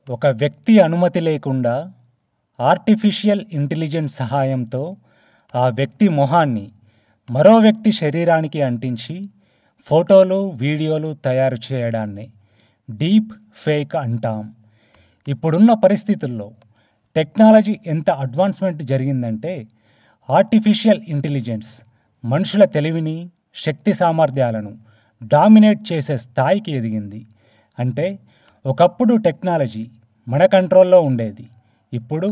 ఒక వ్యక్తి అనుమతి లేకుండా ఆర్టిఫిషియల్ ఇంటెలిజెన్స్ సహాయంతో ఆ వ్యక్తి మొహాన్ని మరో వ్యక్తి శరీరానికి అంటించి ఫోటోలు, వీడియోలు తయారు చేయడాన్ని డీప్ ఫేక్ అంటాం. ఇప్పుడున్న పరిస్థితుల్లో టెక్నాలజీ ఎంత అడ్వాన్స్మెంట్ జరిగిందంటే ఆర్టిఫిషియల్ ఇంటెలిజెన్స్ మనుషుల తెలివిని, శక్తి సామర్థ్యాలను డామినేట్ చేసే స్థాయికి ఎదిగింది. అంటే ఒకప్పుడు టెక్నాలజీ మన కంట్రోల్లో ఉండేది. ఇప్పుడు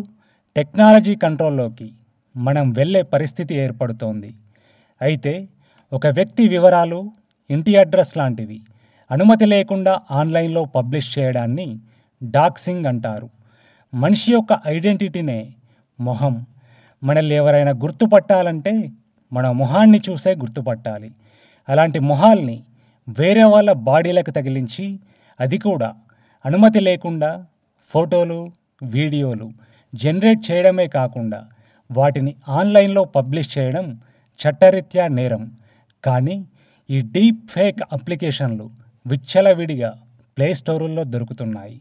టెక్నాలజీ కంట్రోల్లోకి మనం వెళ్ళే పరిస్థితి ఏర్పడుతోంది. అయితే ఒక వ్యక్తి వివరాలు, ఇంటి అడ్రస్ లాంటివి అనుమతి లేకుండా ఆన్లైన్లో పబ్లిష్ చేయడాన్ని డాక్సింగ్ అంటారు. మనిషి యొక్క ఐడెంటిటీనే మొహం. మనల్ని ఎవరైనా గుర్తుపట్టాలంటే మన మొహాన్ని చూసే గుర్తుపట్టాలి. అలాంటి మొహాల్ని వేరే వాళ్ళ బాడీలకు తగిలించి, అది కూడా అనుమతి లేకుండా ఫోటోలు, వీడియోలు జనరేట్ చేయడమే కాకుండా వాటిని ఆన్లైన్లో పబ్లిష్ చేయడం చట్టరీత్యా నేరం. కానీ ఈ డీప్ ఫేక్ అప్లికేషన్లు విచ్చలవిడిగా ప్లేస్టోరుల్లో దొరుకుతున్నాయి.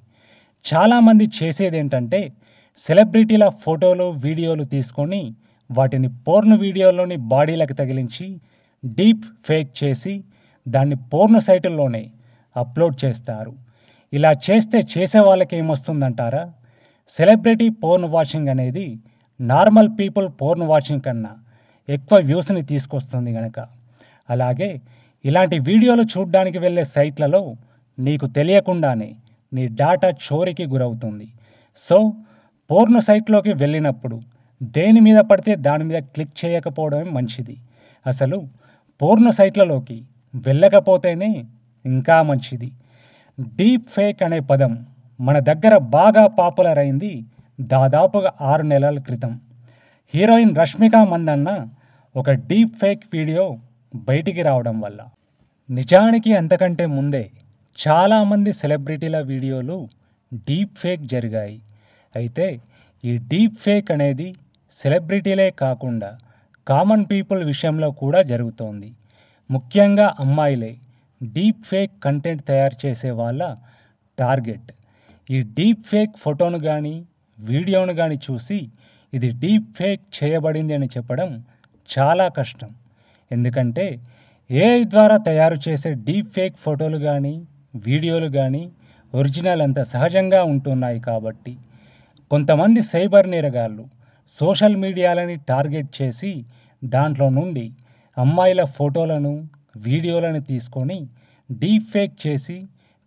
చాలామంది చేసేదేంటంటే సెలబ్రిటీల ఫోటోలు, వీడియోలు తీసుకొని వాటిని పోర్న్ వీడియోలోని బాడీలకు తగిలించి డీప్ ఫేక్ చేసి దాన్ని పోర్న్ సైటుల్లోనే అప్లోడ్ చేస్తారు. ఇలా చేస్తే చేసే వాళ్ళకి ఏమొస్తుందంటారా? సెలబ్రిటీ పోర్న్ వాచింగ్ అనేది నార్మల్ పీపుల్ పోర్న్ వాచింగ్ కన్నా ఎక్కువ వ్యూస్ని తీసుకొస్తుంది గనక. అలాగే ఇలాంటి వీడియోలు చూడడానికి వెళ్ళే సైట్లలో నీకు తెలియకుండానే నీ డాటా చోరీకి గురవుతుంది. సో పోర్న్ సైట్లోకి వెళ్ళినప్పుడు దేని మీద పడితే దాని మీద క్లిక్ చేయకపోవడమే మంచిది. అసలు పోర్న్ సైట్లలోకి వెళ్ళకపోతేనే ఇంకా మంచిది. డీప్ ఫేక్ అనే పదం మన దగ్గర బాగా పాపులర్ అయింది దాదాపుగా 6 నెలల క్రితం. హీరోయిన్ రష్మిక మందన్న ఒక డీప్ ఫేక్ వీడియో బయటికి రావడం వల్ల. నిజానికి అంతకంటే ముందే చాలామంది సెలబ్రిటీల వీడియోలు డీప్ ఫేక్ జరిగాయి. అయితే ఈ డీప్ ఫేక్ అనేది సెలబ్రిటీలే కాకుండా కామన్ పీపుల్ విషయంలో కూడా జరుగుతోంది. ముఖ్యంగా అమ్మాయిలే డీప్ ఫేక్ కంటెంట్ తయారు చేసే వాళ్ళ టార్గెట్. ఈ డీప్ ఫేక్ ఫోటోను కానీ, వీడియోను కానీ చూసి ఇది డీప్ ఫేక్ చేయబడింది అని చెప్పడం చాలా కష్టం. ఎందుకంటే ఏఐ ద్వారా తయారు చేసే డీప్ ఫేక్ ఫోటోలు కానీ, వీడియోలు కానీ ఒరిజినల్ అంత సహజంగా ఉంటున్నాయి. కాబట్టి కొంతమంది సైబర్ నేరగాళ్ళు సోషల్ మీడియాలని టార్గెట్ చేసి దాంట్లో నుండి అమ్మాయిల ఫోటోలను, వీడియోలను తీసుకొని డీప్ ఫేక్ చేసి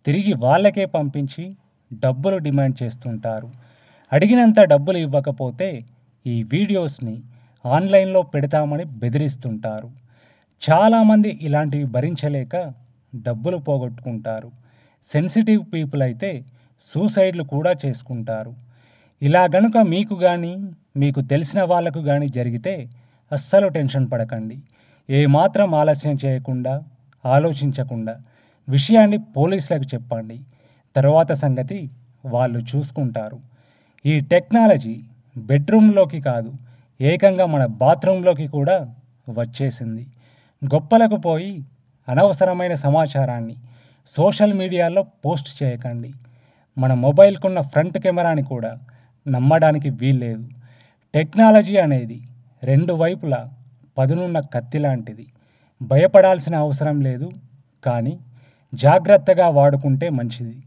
తిరిగి వాళ్ళకే పంపించి డబ్బులు డిమాండ్ చేస్తుంటారు. అడిగినంత డబ్బులు ఇవ్వకపోతే ఈ వీడియోస్ని ఆన్లైన్లో పెడతామని బెదిరిస్తుంటారు. చాలామంది ఇలాంటివి భరించలేక డబ్బులు పోగొట్టుకుంటారు. సెన్సిటివ్ పీపుల్ అయితే సూసైడ్లు కూడా చేసుకుంటారు. ఇలా గనుక మీకు కానీ, మీకు తెలిసిన వాళ్ళకు కానీ జరిగితే అస్సలు టెన్షన్ పడకండి. ఏమాత్రం ఆలస్యం చేయకుండా, ఆలోచించకుండా విషయాన్ని పోలీసులకు చెప్పండి. తర్వాత సంగతి వాళ్ళు చూసుకుంటారు. ఈ టెక్నాలజీ బెడ్రూమ్లోకి కాదు, ఏకంగా మన బాత్రూంలోకి కూడా వచ్చేసింది. గొప్పలకు పోయి అనవసరమైన సమాచారాన్ని సోషల్ మీడియాలో పోస్ట్ చేయకండి. మన మొబైల్కున్న ఫ్రంట్ కెమెరాని కూడా నమ్మడానికి వీల్లేదు. టెక్నాలజీ అనేది 2 వైపులా పదునున్న కత్తి లాంటిది. భయపడాల్సిన అవసరం లేదు, కానీ జాగ్రత్తగా వాడుకుంటే మంచిది.